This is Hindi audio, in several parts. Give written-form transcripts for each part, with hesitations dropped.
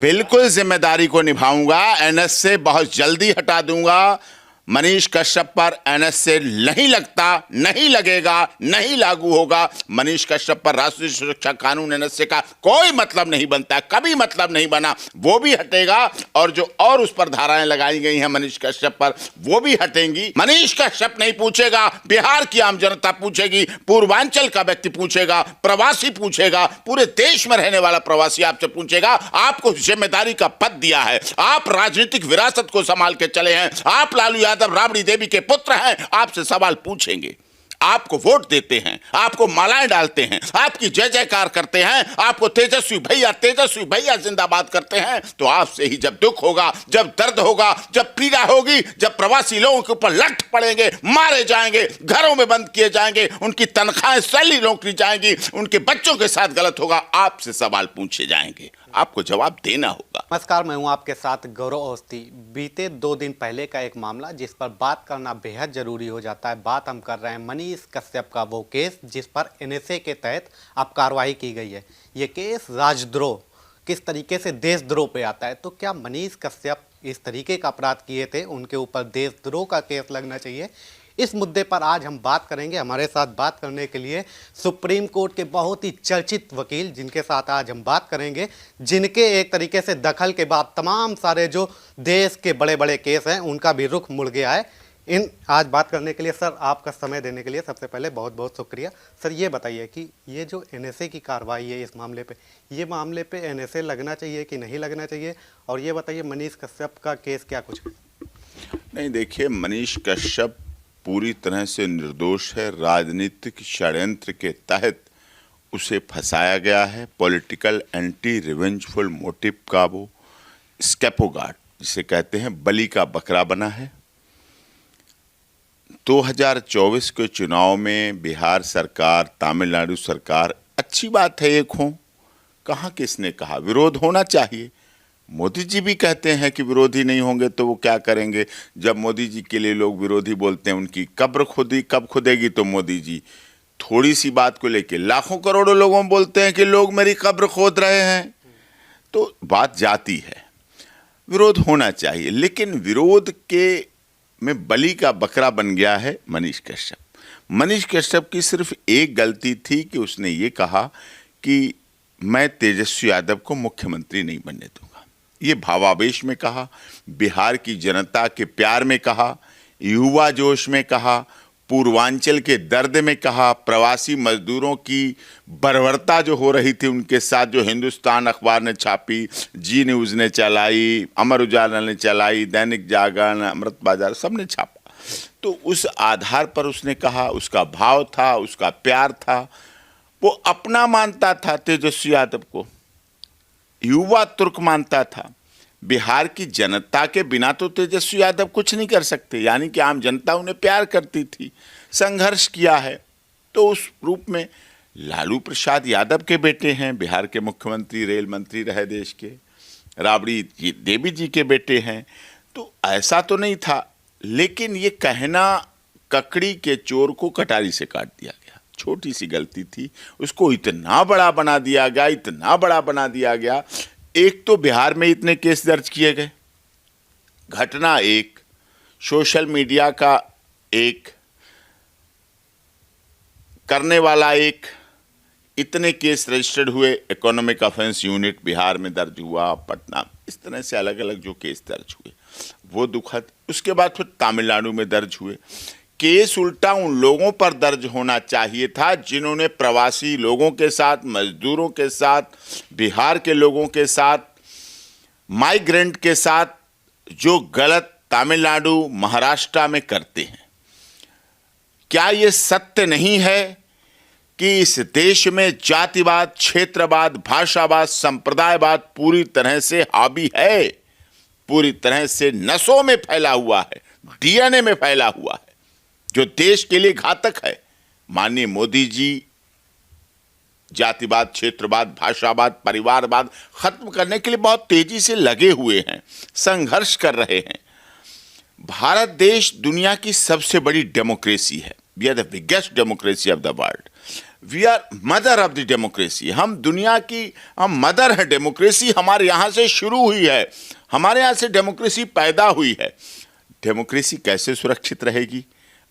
बिल्कुल जिम्मेदारी को निभाऊंगा। एनएस से बहुत जल्दी हटा दूंगा। मनीष कश्यप पर एनएस से नहीं लगता, नहीं लगेगा, नहीं लागू होगा। मनीष कश्यप पर राष्ट्रीय सुरक्षा कानून एनएस का कोई मतलब नहीं बनता, कभी मतलब नहीं बना। वो भी हटेगा और जो और उस पर धाराएं लगाई गई हैं मनीष कश्यप पर, वो भी हटेंगी। मनीष कश्यप नहीं पूछेगा, बिहार की आम जनता पूछेगी, पूर्वांचल का व्यक्ति पूछेगा, प्रवासी पूछेगा, पूरे देश में रहने वाला प्रवासी आपसे पूछेगा। आपको जिम्मेदारी का पद दिया है, आप राजनीतिक विरासत को संभाल के चले हैं। आप लालू यादव राबड़ी देवी के पुत्र हैं, आपसे सवाल पूछेंगे। आपको वोट देते हैं, आपको मालाएं डालते हैं, आपकी जय जयकार करते हैं, आपको तेजस्वी भैया जिंदाबाद करते हैं। तो आपसे ही जब दुख होगा, जब दर्द होगा, जब पीड़ा होगी, जब प्रवासी लोगों के ऊपर लठ पड़ेंगे, मारे जाएंगे, घरों में बंद किए जाएंगे, उनकी तनख्वाहें सैलरी रोकी जाएंगी, उनके बच्चों के साथ गलत होगा, आपसे सवाल पूछे जाएंगे, आपको जवाब देना होगा। नमस्कार, मैं हूं आपके साथ गौरव अवस्थी। बीते 2 दिन पहले का एक मामला जिस पर बात करना बेहद जरूरी हो जाता है। बात हम कर रहे हैं मनीष कश्यप का, वो केस जिस पर एनएसए के तहत अब कार्रवाई की गई है। ये केस राजद्रोह, किस तरीके से देशद्रोह पे आता है। तो क्या मनीष कश्यप इस तरीके का अपराध किए थे, उनके ऊपर देशद्रोह का केस लगना चाहिए? इस मुद्दे पर आज हम बात करेंगे। हमारे साथ बात करने के लिए सुप्रीम कोर्ट के बहुत ही चर्चित वकील, जिनके साथ आज हम बात करेंगे, जिनके एक तरीके से दखल के बाद तमाम सारे जो देश के बड़े बड़े केस हैं उनका भी रुख मुड़ गया है। आज बात करने के लिए सर, आपका समय देने के लिए सबसे पहले बहुत बहुत शुक्रिया। सर, ये बताइए कि ये जो एनएसए की कार्रवाई है इस मामले पे, ये मामले पे एनएसए लगना चाहिए कि नहीं लगना चाहिए? और ये बताइए मनीष कश्यप का केस क्या कुछ है? नहीं, देखिए, मनीष कश्यप पूरी तरह से निर्दोष है। राजनीतिक षड्यंत्र के तहत उसे फंसाया गया है। पॉलिटिकल एंटी रिवेंजफुल मोटिव का वो स्कैपोगार्ड जिसे कहते हैं, बलि का बकरा बना है। 2024 के चुनाव में बिहार सरकार, तमिलनाडु सरकार, अच्छी बात है एक हो, कहाँ किसने कहा विरोध होना चाहिए। मोदी जी भी कहते हैं कि विरोधी नहीं होंगे तो वो क्या करेंगे। जब मोदी जी के लिए लोग विरोधी बोलते हैं, उनकी कब्र खुदी कब खुदेगी, तो मोदी जी थोड़ी सी बात को लेके लाखों करोड़ों लोगों में बोलते हैं कि लोग मेरी कब्र खोद रहे हैं। तो बात जाती है, विरोध होना चाहिए। लेकिन विरोध के में बलि का बकरा बन गया है मनीष कश्यप। मनीष कश्यप की सिर्फ एक गलती थी कि उसने ये कहा कि मैं तेजस्वी यादव को मुख्यमंत्री नहीं बनने दूंगा। ये भावावेश में कहा, बिहार की जनता के प्यार में कहा, युवा जोश में कहा, पूर्वांचल के दर्द में कहा, प्रवासी मजदूरों की बर्बरता जो हो रही थी उनके साथ, जो हिंदुस्तान अखबार ने छापी, जी न्यूज़ ने चलाई, अमर उजाला ने चलाई, दैनिक जागरण, अमृत बाजार, सब ने छापा। तो उस आधार पर उसने कहा, उसका भाव था, उसका प्यार था, वो अपना मानता था तेजस्वी यादव को, युवा तुर्क मानता था। बिहार की जनता के बिना तो तेजस्वी यादव कुछ नहीं कर सकते, यानी कि आम जनता उन्हें प्यार करती थी, संघर्ष किया है। तो उस रूप में लालू प्रसाद यादव के बेटे हैं, बिहार के मुख्यमंत्री, रेल मंत्री रहे देश के, राबड़ी देवी जी के बेटे हैं। तो ऐसा तो नहीं था, लेकिन ये कहना ककड़ी के चोर को कटारी से काट दिया गया, छोटी सी गलती थी, उसको इतना बड़ा बना दिया गया, इतना बड़ा बना दिया गया। एक तो बिहार में इतने केस दर्ज किए गए, घटना एक, सोशल मीडिया का एक, करने वाला एक, इतने केस रजिस्टर्ड हुए। इकोनॉमिक ऑफेंस यूनिट बिहार में दर्ज हुआ, पटना, इस तरह से अलग अलग जो केस दर्ज हुए वो दुखद। उसके बाद फिर तमिलनाडु में दर्ज हुए केस। उल्टा उन लोगों पर दर्ज होना चाहिए था जिन्होंने प्रवासी लोगों के साथ, मजदूरों के साथ, बिहार के लोगों के साथ, माइग्रेंट के साथ जो गलत तमिलनाडु, महाराष्ट्र में करते हैं। क्या ये सत्य नहीं है कि इस देश में जातिवाद, क्षेत्रवाद, भाषावाद, संप्रदायवाद पूरी तरह से हावी है, पूरी तरह से नसों में फैला हुआ है, डीएनए में फैला हुआ है, जो देश के लिए घातक है। माननीय मोदी जी जातिवाद, क्षेत्रवाद, भाषावाद, परिवारवाद खत्म करने के लिए बहुत तेजी से लगे हुए हैं, संघर्ष कर रहे हैं। भारत देश दुनिया की सबसे बड़ी डेमोक्रेसी है, we are the biggest democracy of the world. We are mother of the democracy. हम दुनिया की हम मदर है। डेमोक्रेसी हमारे यहाँ से शुरू हुई है, हमारे यहाँ से डेमोक्रेसी पैदा हुई है। डेमोक्रेसी कैसे सुरक्षित रहेगी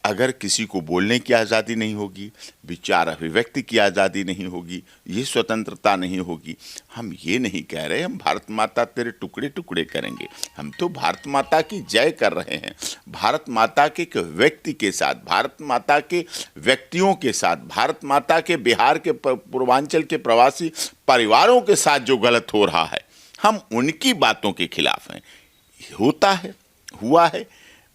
अगर किसी को बोलने की आज़ादी नहीं होगी, विचार अभिव्यक्ति की आज़ादी नहीं होगी, ये स्वतंत्रता नहीं होगी। हम ये नहीं कह रहे हम भारत माता तेरे टुकड़े टुकड़े करेंगे, हम तो भारत माता की जय कर रहे हैं। भारत माता के एक व्यक्ति के साथ, भारत माता के व्यक्तियों के साथ, भारत माता के बिहार के पूर्वांचल के प्रवासी परिवारों के साथ जो गलत हो रहा है, हम उनकी बातों के खिलाफ हैं। होता है, हुआ है।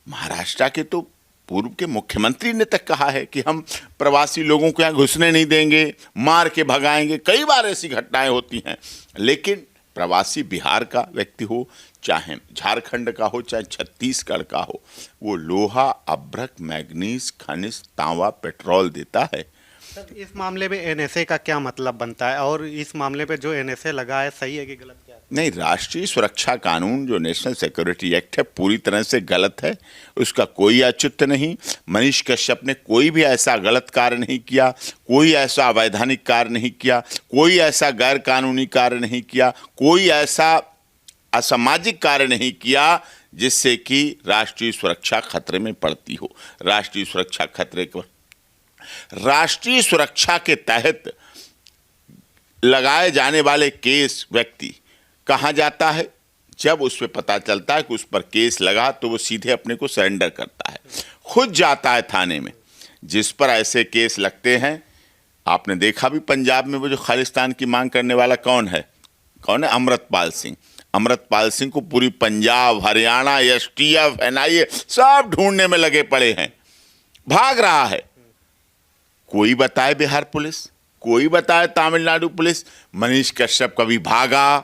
महाराष्ट्र के तो पूर्व के मुख्यमंत्री ने तक कहा है कि हम प्रवासी लोगों को यहाँ घुसने नहीं देंगे, मार के भगाएंगे। कई बार ऐसी घटनाएं होती हैं। लेकिन प्रवासी बिहार का व्यक्ति हो, चाहे झारखंड का हो, चाहे छत्तीसगढ़ का हो, वो लोहा, अभ्रक, मैग्नीज, खनिज, तांबा, पेट्रोल देता है। सर, इस मामले में एनएसए का क्या मतलब बनता है, और इस मामले पे जो एनएसए लगा है सही है कि गलत, क्या है? नहीं, राष्ट्रीय सुरक्षा कानून जो नेशनल सिक्योरिटी एक्ट है पूरी तरह से गलत है, उसका कोई औचित्य नहीं। मनीष कश्यप ने कोई भी ऐसा गलत कार्य नहीं किया, कोई ऐसा अवैधानिक कार्य नहीं किया, कोई ऐसा गैर कानूनी कार्य नहीं किया, कोई ऐसा असामाजिक कार्य नहीं किया जिससे कि राष्ट्रीय सुरक्षा खतरे में पड़ती हो। राष्ट्रीय सुरक्षा खतरे को, राष्ट्रीय सुरक्षा के तहत लगाए जाने वाले केस व्यक्ति कहाँ जाता है? जब उस पर पता चलता है कि उस पर केस लगा तो वो सीधे अपने को सरेंडर करता है, खुद जाता है थाने में। जिस पर ऐसे केस लगते हैं, आपने देखा भी पंजाब में वो जो खालिस्तान की मांग करने वाला कौन है? अमृतपाल सिंह। अमृतपाल सिंह को पूरी पंजाब, हरियाणा, एसटीएफ, एनआईए सब ढूंढने में लगे पड़े हैं, भाग रहा है। कोई बताए बिहार पुलिस, कोई बताए तमिलनाडु पुलिस। मनीष कश्यप कभी भागा,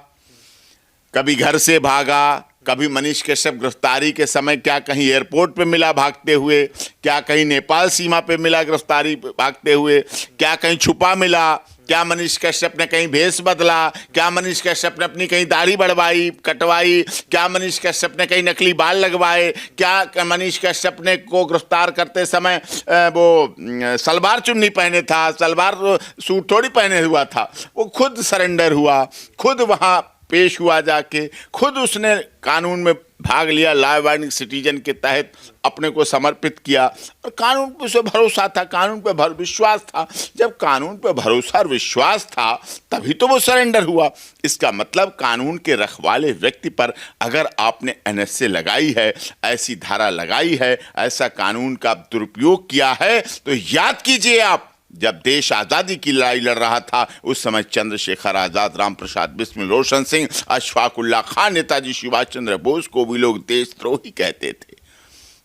कभी घर से भागा, कभी मनीष कश्यप गिरफ्तारी के समय क्या कहीं एयरपोर्ट पे मिला भागते हुए, क्या कहीं नेपाल सीमा पे मिला गिरफ्तारी भागते हुए, क्या कहीं छुपा मिला, क्या मनीष कश्यप ने कहीं भेष बदला, क्या मनीष कश्यप ने अपनी कहीं दाढ़ी बढ़वाई, कटवाई, क्या मनीष कश्यप ने कहीं नकली बाल लगवाए, क्या मनीष कश्यप ने को गिरफ्तार करते समय वो सलवार चुन्नी पहने था, सलवार सूट थोड़ी पहने हुआ था। वो खुद सरेंडर हुआ, खुद वहाँ पेश हुआ जाके, खुद उसने कानून में भाग लिया, लॉ अबाइडिंग सिटीजन के तहत अपने को समर्पित किया। और कानून पे उसे भरोसा था, कानून पे विश्वास था। जब कानून पे भरोसा और विश्वास था तभी तो वो सरेंडर हुआ। इसका मतलब कानून के रखवाले व्यक्ति पर अगर आपने एनएसए लगाई है, ऐसी धारा लगाई है, ऐसा कानून का दुरुपयोग किया है, तो याद कीजिए आप, जब देश आज़ादी की लड़ाई लड़ रहा था उस समय चंद्रशेखर आज़ाद, राम प्रसाद बिस्मिल, रोशन सिंह, अशफाक उल्लाह खान, नेताजी सुभाष चंद्र बोस को भी लोग देशद्रोही कहते थे।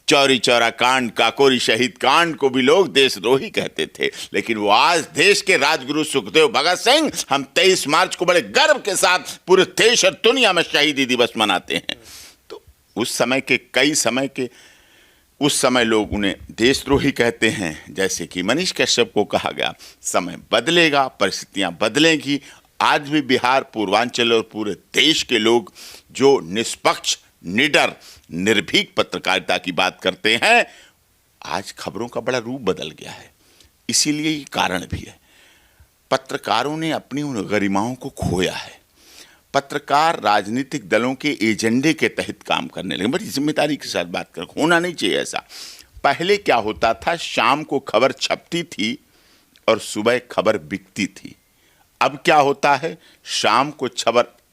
चौरी चौरा कांड, काकोरी शहीद कांड को भी लोग देशद्रोही कहते थे। लेकिन वो आज देश के राजगुरु सुखदेव भगत सिंह, हम 23 मार्च को बड़े गर्व के साथ पूरे देश और दुनिया में शहीदी दिवस मनाते हैं। तो उस समय के उस समय लोग उन्हें देशद्रोही कहते हैं। जैसे कि मनीष कश्यप को कहा गया, समय बदलेगा, परिस्थितियां बदलेंगी। आज भी बिहार, पूर्वांचल और पूरे देश के लोग जो निष्पक्ष, निडर, निर्भीक पत्रकारिता की बात करते हैं, आज खबरों का बड़ा रूप बदल गया है। इसीलिए ये कारण भी है, पत्रकारों ने अपनी उन गरिमाओं को खोया है। पत्रकार राजनीतिक दलों के एजेंडे के तहत काम करने लगे। बड़ी जिम्मेदारी के साथ बात कर, होना नहीं चाहिए ऐसा। पहले क्या होता था, शाम को खबर छपती थी और सुबह खबर बिकती थी। अब क्या होता है, शाम को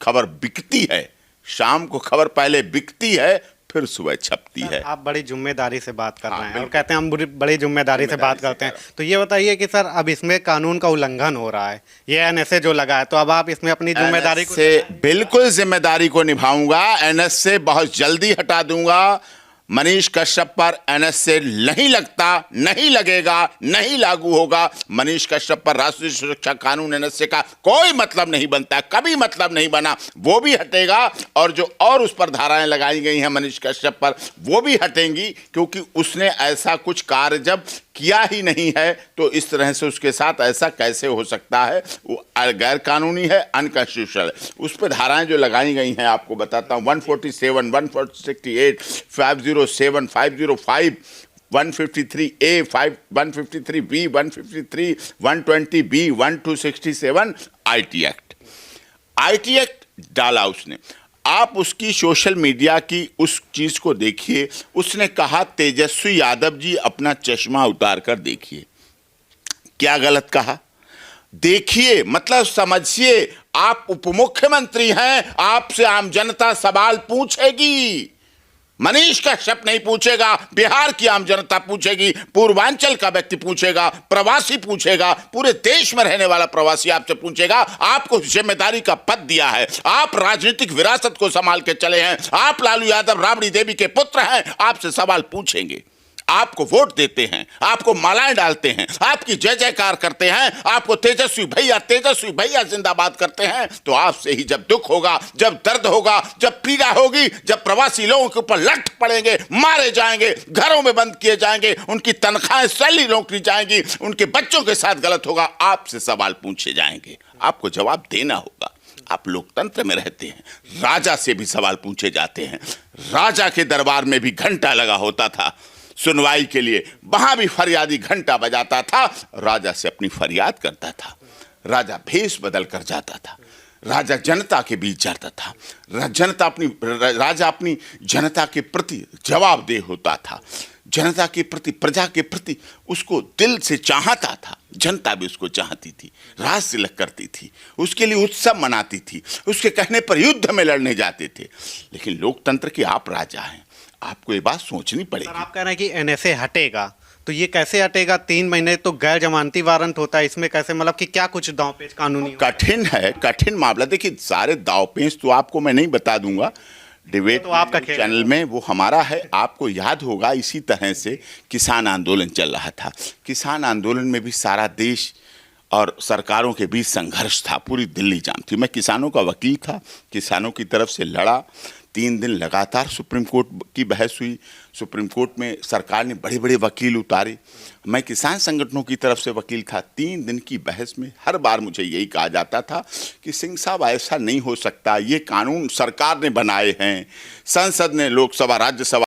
खबर बिकती है, शाम को खबर पहले बिकती है, फिर सुबह छपती है। आप बड़ी जिम्मेदारी से बात कर रहे हैं और कहते हैं हम बड़ी जिम्मेदारी से बात करते हैं। तो ये बताइए कि सर अब इसमें कानून का उल्लंघन हो रहा है, ये एनएसए जो लगा है, तो अब आप इसमें अपनी जिम्मेदारी को बिल्कुल जिम्मेदारी को निभाऊंगा। एनएसए बहुत जल्दी हटा दूंगा। मनीष कश्यप पर एनएसए नहीं लगता, नहीं लगेगा, नहीं लागू होगा। मनीष कश्यप पर राष्ट्रीय सुरक्षा कानून एनएसए का कोई मतलब नहीं बनता, कभी मतलब नहीं बना। वो भी हटेगा और जो और उस पर धाराएं लगाई गई हैं मनीष कश्यप पर, वो भी हटेंगी, क्योंकि उसने ऐसा कुछ कार्य जब किया ही नहीं है तो इस तरह से उसके साथ ऐसा कैसे हो सकता है? वो गैर कानूनी है, अनकॉन्स्टिट्यूशनल। उस पर धाराएं जो लगाई गई हैं आपको बताता हूँ, 147, 168, 507, 505, 153A, 153B, 153, 120B, 1267 IT act. IT act डाला उसने। आप उसकी सोशल मीडिया की उस चीज को देखिए। उसने कहा तेजस्वी यादव जी अपना चश्मा उतार कर देखिए। क्या गलत कहा? देखिए मतलब समझिए, आप उप मुख्यमंत्री हैं, आपसे आम जनता सवाल पूछेगी। मनीष कश्यप नहीं पूछेगा, बिहार की आम जनता पूछेगी, पूर्वांचल का व्यक्ति पूछेगा, प्रवासी पूछेगा, पूरे देश में रहने वाला प्रवासी आपसे पूछेगा। आपको जिम्मेदारी का पद दिया है, आप राजनीतिक विरासत को संभाल के चले हैं, आप लालू यादव राबड़ी देवी के पुत्र हैं, आपसे सवाल पूछेंगे। आपको वोट देते हैं, आपको मालाएं डालते हैं, आपकी जय जयकार करते हैं, आपको तेजस्वी भैया जिंदाबाद करते हैं, तो आपसे ही जब दुख होगा, जब दर्द होगा, जब पीड़ा होगी, जब प्रवासी लोगों के ऊपर लठ पड़ेंगे, मारे जाएंगे, घरों में बंद किए जाएंगे, उनकी तनख्वाहें सैलरी रोक ली जाएंगी, उनके बच्चों के साथ गलत होगा, आपसे सवाल पूछे जाएंगे, आपको जवाब देना होगा। आप लोकतंत्र में रहते हैं, राजा से भी सवाल पूछे जाते हैं। राजा के दरबार में भी घंटा लगा होता था सुनवाई के लिए, वहां भी फरियादी घंटा बजाता था, राजा से अपनी फरियाद करता था। राजा भेष बदल कर जाता था, राजा जनता के बीच जाता था, राजा अपनी जनता के प्रति जवाबदेह होता था, जनता के प्रति, प्रजा के प्रति उसको दिल से चाहता था, जनता भी उसको चाहती थी, राज तिलक करती थी, उसके लिए उत्सव मनाती थी, उसके कहने पर युद्ध में लड़ने जाते थे। लेकिन लोकतंत्र के आप राजा हैं, आपको ये बात सोचनी पड़ेगी। सर, आप कह रहे हैं कि एनएसए हटेगा, तो ये कैसे हटेगा? 3 महीने तो गैर जमानती वारंट होता है, इसमें कैसे, मतलब कि क्या कुछ दांवपेच कानूनी कठिन है, कठिन मामला। देखिए सारे दांवपेच तो आपको मैं नहीं बता दूंगा, डिबेट तो आपका चैनल में वो हमारा है। आपको याद होगा इसी तरह से किसान आंदोलन चल रहा था। किसान आंदोलन में भी सारा देश और सरकारों के बीच संघर्ष था, पूरी दिल्ली जाम थी। मैं किसानों का वकील था, किसानों की तरफ से लड़ा। 3 दिन लगातार सुप्रीम कोर्ट की बहस हुई, सुप्रीम कोर्ट में सरकार ने बड़े बड़े वकील उतारे, मैं किसान संगठनों की तरफ से वकील था। 3 दिन की बहस में हर बार मुझे यही कहा जाता था कि सिंह साहब ऐसा नहीं हो सकता, ये कानून सरकार ने बनाए हैं, संसद ने, लोकसभा, राज्यसभा